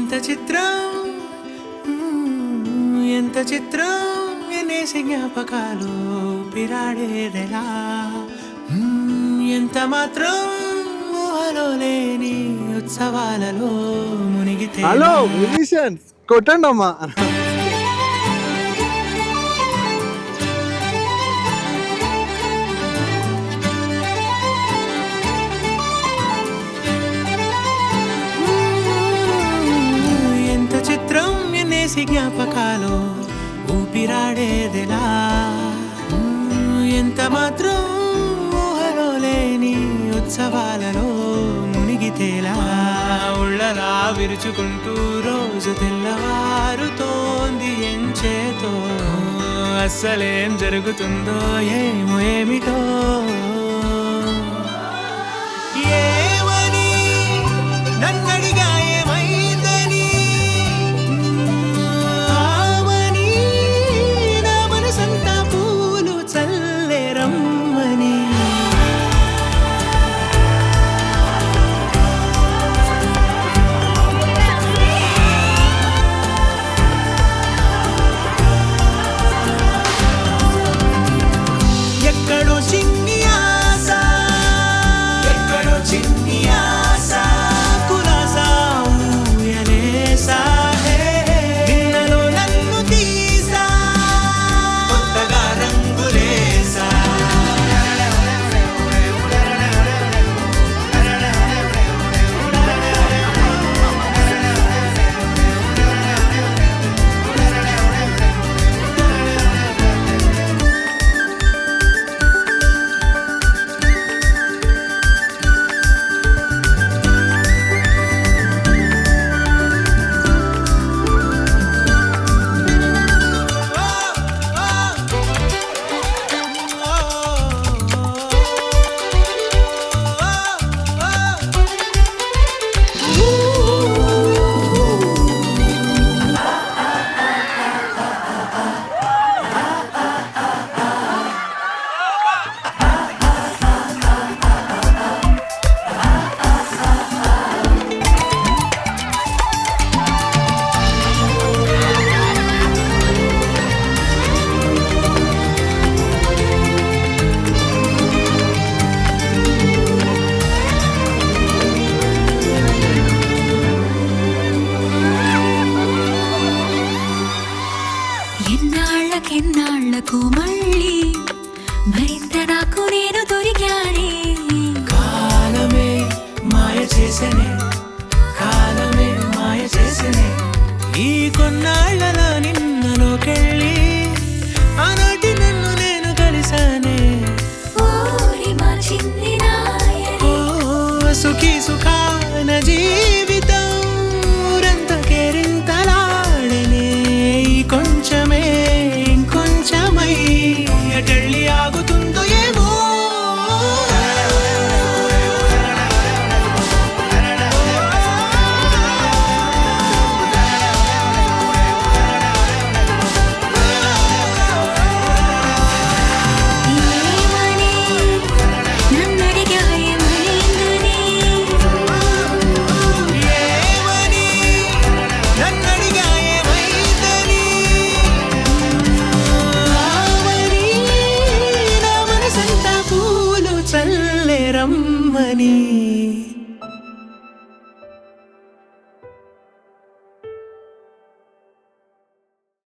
ఎంత చిత్రం ఎంత చిత్రం ఎనేసి జ్ఞాపకాలు పిరాడేదెలా ఎంత మాత్రం ఊహలో లేని ఉత్సవాలలో మునిగితే హలో మ్యూజిషియన్స్ కొట్టండి అమ్మా. ఎంత చిత్రం ఎన్నేసి జ్ఞాపకాలు ఊపిరాడేదెలా ఎంత మాత్రం ఊహలో లేని ఉత్సవాలలో మునిగితేలా ఉళ్ళలా విరుచుకుంటూ రోజు తెల్లవారుతోంది ఎంచేతో అస్సలేం జరుగుతుందో ఏమో ఏమిటో ఏమని నన్నడిగా ఏమైందని ఆమని నా మనసంతా పూలు చల్లే రమ్మని ఎక్కడో చిన్ని ఆశ ఎక్కడో చిన్ని ఆశ కులాసా ఊయలేసా నిన్నలో నన్ను తీసా కొత్తగా రంగులేసా ఎన్నాళ్ళకు మళ్ళీ మరింత నాకు నేను దొరికానే కాలమే మాయ చేసనే కాలమే మాయ చేసనే ఈ కొన్నాళ్ళలో నిన్నలోకెళ్ళి ఆనాటి నన్ను నేను కలిసానే ఓరి మా చిన్ని నాయనే ఓ సుఖీ సుఖాన జీవితం ఊరంత కేరింతలాడనే ఈ కొంచెమే ఇంకొంచెమై ఎటెళ్ళి ఆగుతుందో ఏమో ఏమని నన్నడిగా ఏమైందని ఏమని నన్నడిగా ఏమైందని ఆమని నా మనసంతా పూలు చల్లే రమ్మని